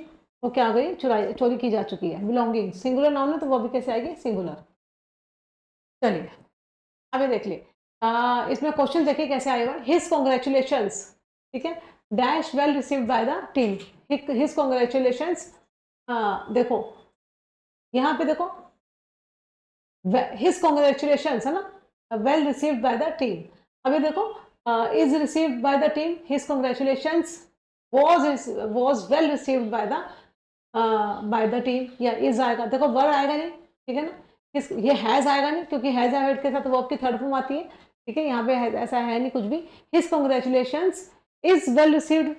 वो क्या हो गई, चोरी की जा चुकी है। बिलोंगिंग्स सिंगुलर नाउन है तो वो भी कैसे आएगी, सिंगुलर। चलिए अभी देख लिए, इसमें क्वेश्चन देखिए कैसे आएगा। हिज कॉन्ग्रेचुलेशंस, ठीक है, dash well received by the team. His congratulations, देखो यहाँ पे देखो हिज कॉन्ग्रेचुलेशंस है ना, well received by the team. अभी देखो is received by the team, his congratulations was well received by the team, या इज आएगा, देखो वर आएगा नहीं, ठीक है ना, ये हैज आएगा नहीं क्योंकि हैज एड के साथ वर्ब की थर्ड फॉर्म आती है, ठीक है, यहाँ पे ऐसा है नहीं कुछ भी। His congratulations is well received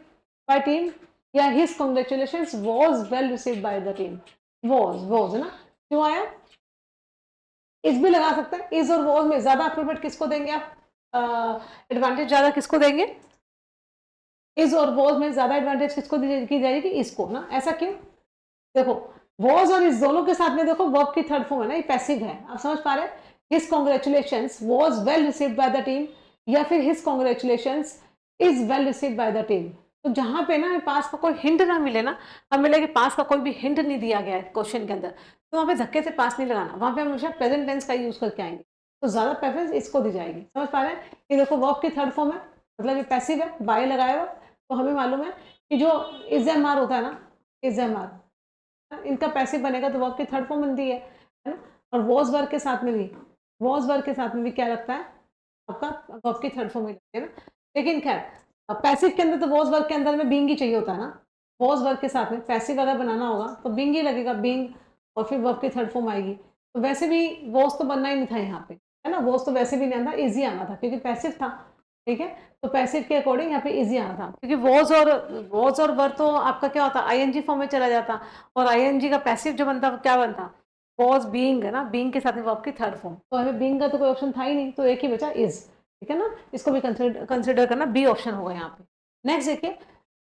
by team, या his congratulations was well received by the team. Was है ना, क्यों आया, इज भी लगा सकते हैं। इज और वाज में ज्यादा अप्रोप्रिएट किसको देंगे आप, एडवांटेज ज्यादा किसको देंगे, इज और वॉज में ज्यादा एडवांटेज किसको की जाएगी, इसको ना। ऐसा क्यों, देखो वॉज और इस दोनों के साथ में देखो वर्ब की थर्ड फॉर्म है ना, ये पैसिव है, आप समझ पा रहे हैं। His congratulations was well received by the team, या फिर his congratulations is well received by the team. तो जहां पे ना पास का कोई हिंट ना मिले ना, हमें मिले कि पास का कोई भी हिंट नहीं दिया गया है क्वेश्चन के अंदर, तो वहां पे धक्के से पास नहीं लगाना, वहां पे हम हमेशा प्रेजेंट टेंस का यूज करके आएंगे, तो ज्यादा प्रेफरेंस इसको दी जाएगी। समझ पा रहे हैं, ये देखो वर्ब की थर्ड फॉर्म है, मतलब ये पैसिव है, बाय लगाया हुआ, तो हमें मालूम है कि जो इज एम आर होता है ना, इज एम आर इनका पैसिव बनेगा तो वर्ब की थर्ड फॉर्म बनती है ना। और वॉज वर्ग के साथ में भी, वॉज वर्ग के साथ में भी क्या लगता है आपका, वर्ब की थर्ड फॉर्म ही लगती है ना। लेकिन खैर पैसिव के अंदर तो वॉज वर्ग के अंदर में बींग ही चाहिए होता है ना, वॉज वर्ग के साथ में पैसिव अगर बनाना होगा तो बींग ही लगेगा, बींग और फिर वर्ब की थर्ड फॉर्म आएगी। तो वैसे भी वॉज तो बनना ही नहीं था यहाँ पे, है ना, वॉज तो वैसे भी नहीं आना, इजी आना था क्योंकि पैसिव था, ठीक है। तो पैसिव के अकॉर्डिंग यहाँ पे इजी आना था, क्योंकि वॉज और वर तो आपका क्या होता, आईएनजी फॉर्म में चला जाता, और आईएनजी का पैसिव जो बनता क्या बनता, वॉज बीइंग है ना, बीइंग के साथ में वर्ब की थर्ड फॉर्म, तो हमें बीइंग का तो कोई ऑप्शन था ही नहीं, तो एक ही बचा इज, ठीक है ना, इसको भी कंसिडर करना, बी ऑप्शन होगा यहाँ पे। नेक्स्ट देखिए,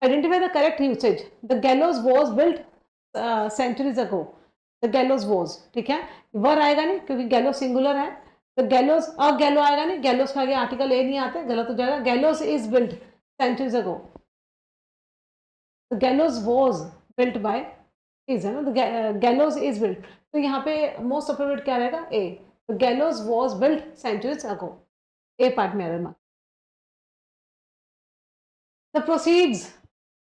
identify the correct usage. The gallows was built centuries ago. The gallows was, ठीक है, वर आएगा नहीं क्योंकि गैलो सिंगुलर है, तो गैलोज और गैलो आएगा नहीं, गैलोज का आगे आर्टिकल ए नहीं आते, गलत हो जाएगा। Gallows is built centuries ago, gallows was built by is, है ना, गैलोज इज बिल्ट, तो यहाँ पे मोस्ट अप्रोप्रिएट क्या रहेगा, ए, तो gallows was built centuries ago, A part में error mark. The proceeds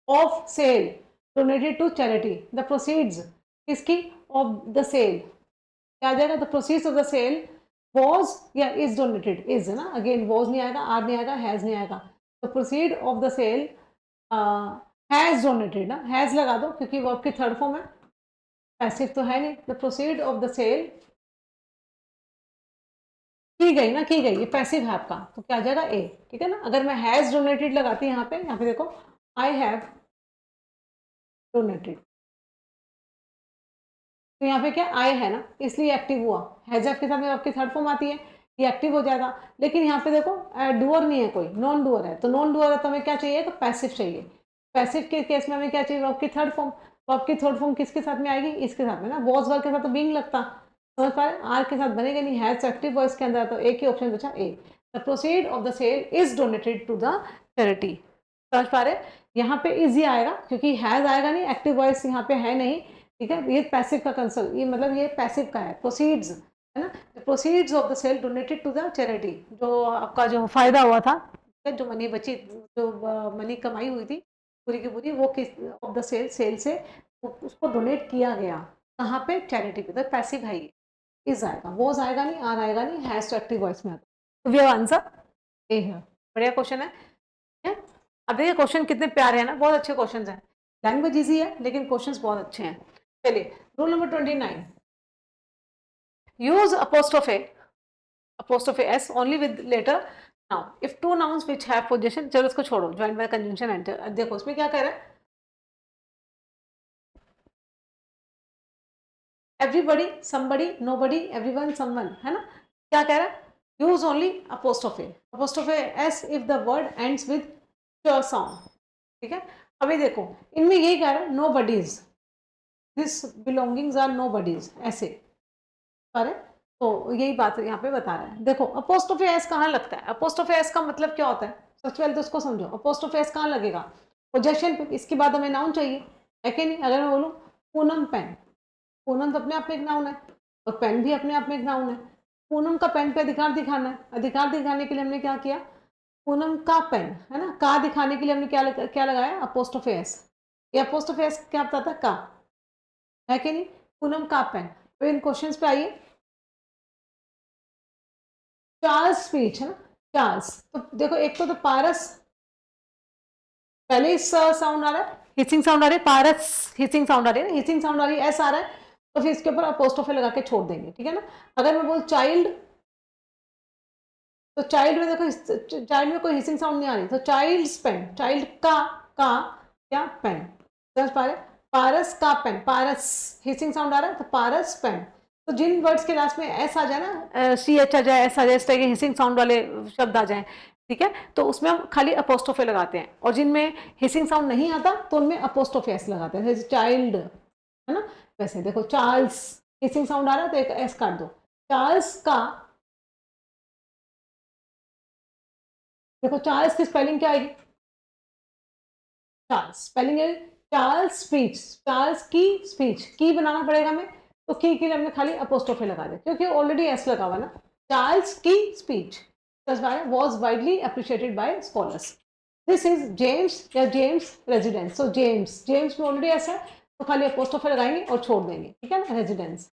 of sale donated to charity, the proceeds किसकी, ऑफ द सेल, क्या आ जाएगा, the proceeds of the sale was या is donated, is है ना, again was नहीं आएगा, आर नहीं आएगा, has नहीं आएगा, तो proceed of the sale has donated ना, has लगा दो क्योंकि वर्ब की थर्ड फॉर्म है, पैसिव तो है नहीं, the proceed of the sale की गई ना, की गई, ये पैसिव है आपका, तो क्या आ जाएगा ए, ठीक है ना। अगर मैं हैज डोनेटेड लगाती यहाँ पे देखो आई हैव डोनेटेड, तो यहाँ पे क्या आई है ना, इसलिए एक्टिव हुआ, हैज के साथ में आपकी थर्ड फॉर्म आती है, ये एक्टिव हो जाएगा। लेकिन यहाँ पे देखो डूअर नहीं है कोई, नॉन डूअर है, तो नॉन डूअर है तो हमें क्या चाहिए, तो पैसिव चाहिए। पैसिव के केस में हमें क्या चाहिए, वर्ब की थर्ड फॉर्म, वर्ब की थर्ड फॉर्म किसके साथ में आएगी, इसके साथ में ना, वॉज वर्ब के साथ तो बीइंग लगता, समझ पा रहे, आर के साथ बनेगा नहीं, हैज एक्टिव वॉइस के अंदर, तो एक ही ऑप्शन बचा A, the proceed of the sale is donated to the charity. समझ पा रहे, यहाँ पे इजी आएगा क्योंकि हैज आएगा नहीं, एक्टिव वॉइस यहाँ पे है नहीं, ठीक है, ये पैसिव का कंसर्न, ये मतलब ये पैसिव का है, प्रोसीड्स है ना, proceeds of the sale donated to the charity, जो आपका जो फायदा हुआ था, जो मनी बची, जो मनी कमाई हुई थी पूरी की पूरी, वो किस ऑफ द सेल, सेल से उसको डोनेट किया गया, कहाँ पे, चैरिटी पे, तो पैसिव है ये, इज आएगा, वॉज आएगा नहीं, आर आएगा नहीं, हैज तो एक्टिव वॉइस में आता, तो वी हैव आंसर ए है। बढ़िया क्वेश्चन है। अब देखिए क्वेश्चन कितने प्यारे हैं ना, बहुत अच्छे क्वेश्चन हैं, लैंग्वेज इजी है लेकिन क्वेश्चंस बहुत अच्छे हैं। चलिए rule number 29, use apostrophe s only with later now if two nouns which have position, चलो इसको छोड़ो, joined by conjunction enter, देखो इसमें क्या कह रहा है, everybody, somebody, nobody, everyone, someone, है ना, क्या कह रहा है, use only apostrophe s if the word ends with ch sound, ठीक है। अभी देखो इनमें यही कह रहा है nobody's, this belongings are nobody's, ऐसे, तो यही बात यहाँ पे बता रहा है। देखो अपोस्ट्रोफी एस कहाँ लगता है, अपोस्ट्रोफी एस का मतलब क्या होता है, सबसे पहले तो उसको समझो। अपोस्ट्रोफी एस कहाँ लगेगा, पोजेशन पे। इसके बाद हमें नाउन चाहिए है कि नहीं। अगर मैं बोलूँ पूनम पेन, पूनम तो अपने आप में एक नाउन है और पेन भी अपने आप में एक नाउन है। पूनम का पेन पे अधिकार दिखाना है, अधिकार दिखाने के लिए हमने क्या किया, पूनम का पेन है ना, का दिखाने के लिए हमने क्या लगाया, अपोस्ट्रोफी एस। ये अपोस्ट्रोफी एस क्या बताता है, का है कि नहीं, पूनम का पेन। तो इन क्वेश्चंस पे आइए, चार्ल्स स्पीच है ना, चार्ल्स। तो देखो एक तो पारस, पहले ही साउंड आ रहा है, हिसिंग साउंड आ रही है, पारस हिसिंग साउंड आ रही है, हिसिंग साउंड आ रही है, एस आ रहा है, तो फिर इसके ऊपर अपोस्ट्रोफी लगा के छोड़ देंगे, ठीक है ना। अगर मैं बोल चाइल्ड, तो चाइल्ड में देखो, चाइल्ड में कोई हिसिंग साउंड नहीं आ रही, तो चाइल्ड्स पेन, चाइल्ड का क्या पेन, समझ पा रहे, पारस का पेन, पारस हिसिंग साउंड आ रहा है तो पारस पेन। तो जिन वर्ड्स के लास्ट में एस आ जाए ना, सी एच आ जाए, एस आ जाए, इस तरह के हिसिंग साउंड वाले शब्द आ जाए, ठीक है, तो उसमें हम खाली अपोस्ट्रोफी लगाते हैं। और जिनमें हिसिंग साउंड नहीं आता तो उनमें अपोस्ट्रोफी एस लगाते हैं, जैसे चाइल्ड है ना। वैसे देखो चार्ल्स हिसिंग साउंड आ रहा है तो एक एस काट दो, चार्ल्स का। देखो चार्ल्स की स्पेलिंग क्या आएगी, चार्ल्स स्पेलिंग है चार्ल्स स्पीच, चार्ल्स की स्पीच, की बनाना पड़ेगा हमें, तो की के लिए हमने खाली अपोस्ट्रोफी लगा दे क्योंकि ऑलरेडी एस लगा हुआ ना। चार्ल्स की speech was widely appreciated by scholars. This is James या जेम्स रेजिडेंस। सो जेम्स में ऑलरेडी एस है तो खाली अपोस्ट्रोफी लगाएंगे और छोड़ देंगे, ठीक है ना, residence.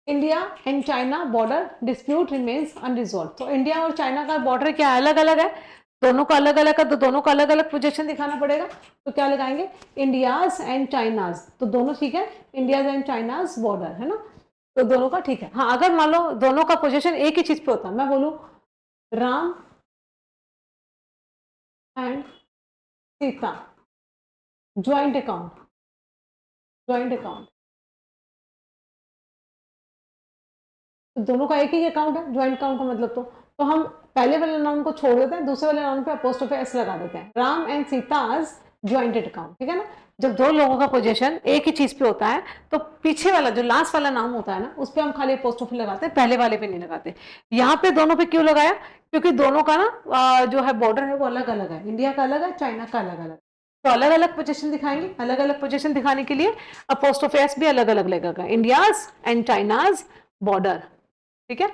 India and China border dispute remains unresolved. तो इंडिया और चाइना का बॉर्डर क्या अलग अलग है, दोनों का अलग अलग है, तो दोनों का अलग अलग पोजीशन दिखाना पड़ेगा। तो क्या लगाएंगे, इंडियाज एंड चाइनाज, तो दोनों ठीक है, इंडियाज एंड चाइनाज बॉर्डर है ना, तो दोनों का ठीक है। हाँ अगर मान लो दोनों का पोजीशन एक ही चीज पे होता, मैं बोलूं Ram and Sita joint account, joint account, तो दोनों का एक ही अकाउंट है, ज्वाइंट अकाउंट का मतलब तो हम पहले वाले नाउन को छोड़ देते हैं, दूसरे वाले नाउन पे अपोस्ट्रोफी एस लगा देते हैं, Ram and Sita's jointed account, ठीक है ना। जब दो लोगों का पोजीशन एक ही चीज पे होता है तो पीछे वाला जो लास्ट वाला नाउन होता है ना उस पर हम खाली अपोस्ट्रोफी लगाते हैं, पहले वाले पे नहीं लगाते। यहाँ पे दोनों पे क्यों लगाया, क्योंकि दोनों का ना जो है बॉर्डर है वो अलग अलग है, इंडिया का अलग है, चाइना का अलग अलग, तो अलग अलग पोजीशन दिखाएंगे, अलग अलग पोजीशन दिखाने के लिए अपोस्ट्रोफी एस भी अलग अलग लगेगा, इंडियाज एंड चाइनाज बॉर्डर, ठीक है,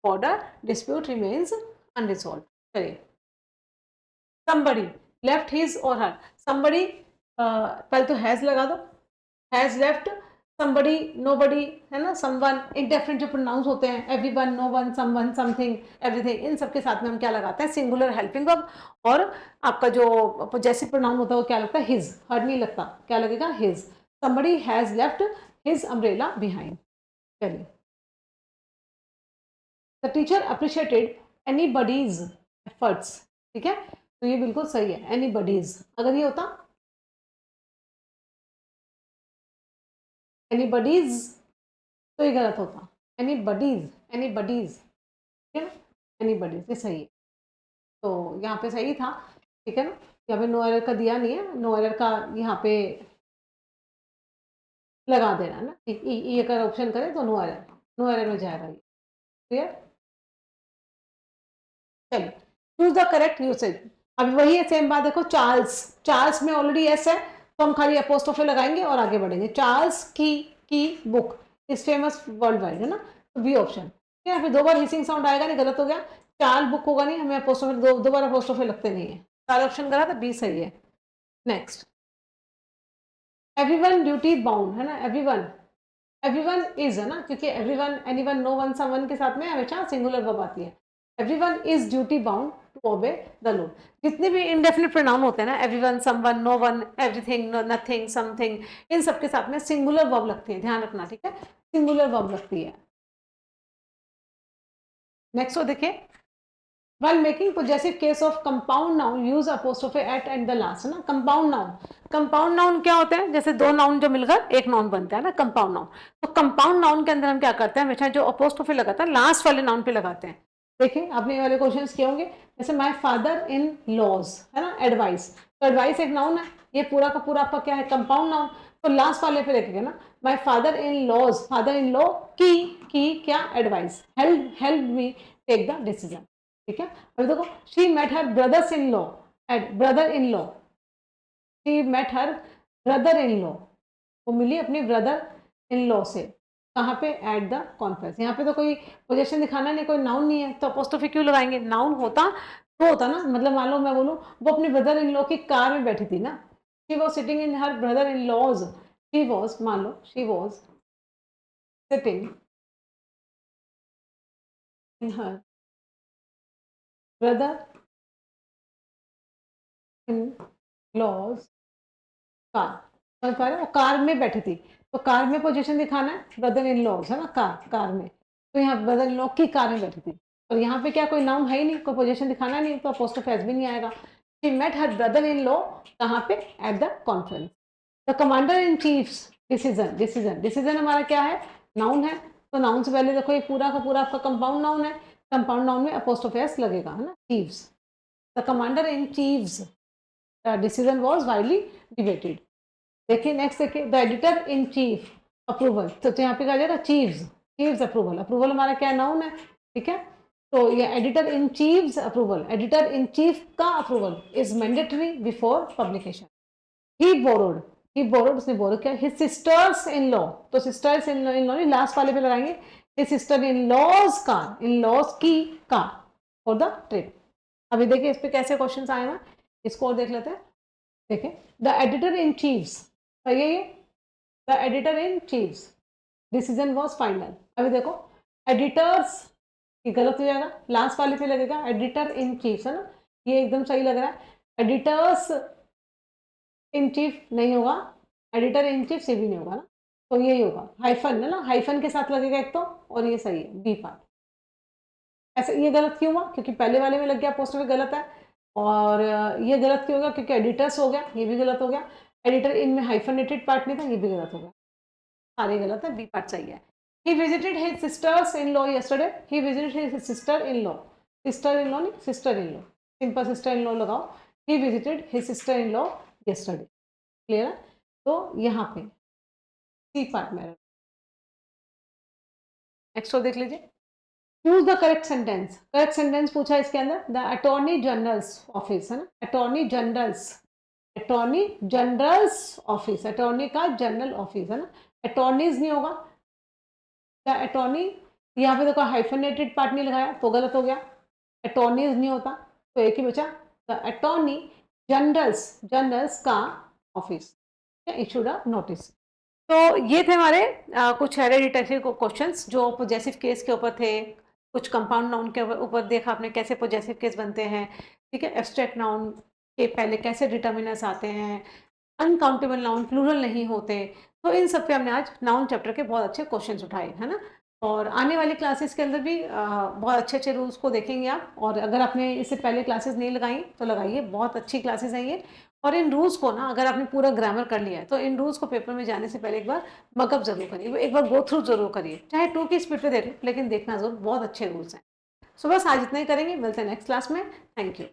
बॉर्डर डिस्प्यूट रिमेन्स अनरिजॉल्व। चलिए, somebody left his or her, somebody पहले तो हैज लगा दो, हैज लेफ्ट, somebody nobody है ना, someone, इंडेफिनिट जो प्रोनाउंस होते हैं, everyone, no one, someone, something, everything, इन सबके साथ में हम क्या लगाते हैं, सिंगुलर हेल्पिंग वर्ब। और आपका जो पॉजेसिव प्रोनाउन होता है वो क्या लगता है, his, her नहीं लगता, क्या लगेगा, his। somebody has left his umbrella behind। चलिए, the teacher appreciated anybody's efforts, ठीक है, तो ये बिल्कुल सही है, एनीबडीज। अगर ये होता एनीबडीज तो ये गलत होता, एनीबडीज, एनीबडीज, ठीक है ना, एनीबडीज, ये सही है, तो यहाँ पे सही था, ठीक है ना। यहाँ पे नो एरर का दिया नहीं है, नो एरर का यहाँ पे लगा देना ना, ये अगर ऑप्शन करें तो नो एरर, नो एरर में जाएगा ये, क्लियर। चलिए, चूज द करेक्ट यूसेज। अभी वही है, सेम बात देखो, चार्ल्स, चार्ल्स में ऑलरेडी एस है तो हम खाली अपोस्ट्रोफी लगाएंगे और आगे बढ़ेंगे। चार्ल्स की book is famous world wide, है ना, तो बी ऑप्शन, ठीक है। फिर दो बार हिसिंग साउंड आएगा नहीं, गलत हो गया, चार्ल बुक होगा नहीं, हमें अपोस्ट्रोफी दो बार अपोस्ट्रोफी लगते नहीं है, सारे ऑप्शन गलत है, बी सही है। नेक्स्ट, एवरीवन ड्यूटी बाउंड, है ना, एवरीवन, एवरीवन इज, है ना, क्योंकि everyone, anyone, no one, someone के साथ में हमेशा सिंगुलर वर्ब आती है। Everyone is duty bound to obey the law. जितने भी इंडेफिनिट प्रोनाउन होते हैं ना, everyone, someone, no one, everything, nothing, something, इन सबके साथ में सिंगुलर वर्ब लगती है, ध्यान रखना, ठीक है, सिंगुलर वर्ब लगती है। नेक्स्ट देखिए, while making possessive case of compound noun use apostrophe at and the last, है ना। compound noun, compound noun क्या होते हैं, जैसे दो नाउन जो मिलकर एक नाउन बनता है ना, compound noun। तो compound noun के अंदर हम क्या करते हैं, हमेशा जो अपोस्ट्रोफी लगाता है लास्ट वाले नाउन पे लगाते हैं। देखिए आपने वाले क्वेश्चंस किए होंगे, जैसे माय फादर इन लॉज, है ना, एडवाइस, तो एडवाइस एक नाउन है, ये पूरा का पूरा आपका क्या है, कंपाउंड नाउन। तो लास्ट वाले पे लिखेगा ना, माय फादर इन लॉ की क्या advice, help me take the decision. ठीक है, अभी देखो, she met her brothers in law at brother in law, she met her brother in law, वो मिली अपने ब्रदर इन लॉ से, कहाँ पे, एट द कॉन्फ्रेंस। यहाँ पे तो कोई पोजीशन दिखाना नहीं, कोई नाउन नहीं है, तो अपोस्ट्रोफी क्यों लगाएंगे, नाउन होता तो होता ना, मतलब मान लो मैं बोलूँ वो अपने ब्रदर इन लॉ की कार में बैठी थी ना, she was sitting in her brother in law's, she was, मान लो she was sitting in her brother in law's car, समझ पा रहे हो, कार में बैठी थी, तो कार में पोजीशन दिखाना है, ब्रदर इन लॉज है ना, कार में, तो यहाँ ब्रदर इन लॉ की कार में बैठी थी, और यहाँ पे क्या कोई नाउन है ही नहीं, कोई पोजीशन दिखाना नहीं, तो अपोस्ट्रोफ भी नहीं आएगा। She met her brother in law कहाँ पे, at the conference. The commander in chief's decision हमारा क्या है, नाउन है, तो नाउन से पहले देखो ये पूरा का पूरा आपका कंपाउंड नाउन है, कंपाउंड नाउन में अपोस्ट्रोफ लगेगा, है ना, chiefs. The commander in chief's decision was widely debated. देखिए नेक्स्ट, देखिए the editor in chief approval, तो यहाँ पे कहा जाएगा चीफ्स अप्रूवल, अप्रूवल हमारा क्या नाउन है, ठीक है, तो ये editor in chief's approval, editor in chief का approval is mandatory before publication. He borrowed उसने बोरो किया, हिज सिस्टर्स इन लॉ, तो सिस्टर्स इन लॉ नहीं, लास्ट वाले पे लगाएंगे, his sister in law's car, in law's की कार फॉर द ट्रिप। अभी देखिए इस पे कैसे क्वेश्चन आए हैं, इसको और देख लेते हैं। देखिए द एडिटर इन चीफ्स, ये the editor in chief's decision was final. अभी देखो एडिटर्स, ये गलत हो जाएगा, लास्ट वाले पे लगेगा एडिटर इन चीफ्स, है ना, ये एकदम सही लग रहा है, एडिटर्स इन चीफ नहीं होगा, एडिटर इन चीफ से भी नहीं होगा ना, तो यही होगा हाइफन, है ना, हाइफन के साथ लगेगा एक तो, और ये सही है बी पार्ट। ऐसे ये गलत क्यों हुआ, क्योंकि पहले वाले में लग गया, पोस्टर में गलत है, और ये गलत क्यों होगा, क्योंकि एडिटर्स हो गया, ये भी गलत हो गया, एडिटर इन में हाइफनेटेड पार्ट नहीं था, ये भी गलत हो गया, सारे गलत है, बी पार्ट सही है। He visited his sisters-in-law yesterday. He visited his sister-in-law. Sister-in-law नहीं, sister-in-law. Simple sister-in-law लगाओ. He visited his sister-in-law yesterday. Clear है? तो यहाँ पे सी पार्ट में नेक्स्ट तो देख लीजिए, choose the correct sentence. Correct sentence पूछा इसके अंदर, द अटॉर्नी जनरल्स ऑफिस, है ना, अटॉर्नी जनरल्स ऑफिस, अटॉर्नी का जनरल ऑफिस, है ना, अटॉर्नीज नहीं होगा, द अटॉर्नी, यहाँ पे देखो हाइफनेटेड पार्ट नहीं लगाया तो गलत हो गया, अटॉर्नीज नहीं होता, तो एक ही बचा, द अटॉर्नी जनरल्स का ऑफिस इशूड अ नोटिस। तो ये थे हमारे कुछ हेरेडिटरी क्वेश्चंस जो पोजेसिव केस के ऊपर थे, कुछ कंपाउंड नाउन के ऊपर देखा आपने कैसे पोजेसिव केस बनते हैं, ठीक है, एब्स्ट्रैक्ट नाउन के पहले कैसे डिटर्मिनर्स आते हैं, अनकाउंटेबल नाउन प्लूरल नहीं होते, तो इन सब पे हमने आज नाउन चैप्टर के बहुत अच्छे क्वेश्चंस उठाए, है ना, और आने वाली क्लासेस के अंदर भी बहुत अच्छे अच्छे रूल्स को देखेंगे आप, और अगर आपने इससे पहले क्लासेस नहीं लगाई तो लगाइए, बहुत अच्छी क्लासेस हैं ये, और इन रूल्स को ना अगर आपने पूरा ग्रामर कर लिया है तो इन रूल्स को पेपर में जाने से पहले एक बार मकअप जरूर करिए, एक बार गो थ्रू जरूर करिए, चाहे 2 की स्पीड पे देख लेकिन देखना जरूर, बहुत अच्छे रूल्स हैं। सो बस आज इतना ही करेंगे, मिलते हैं नेक्स्ट क्लास में, थैंक यू।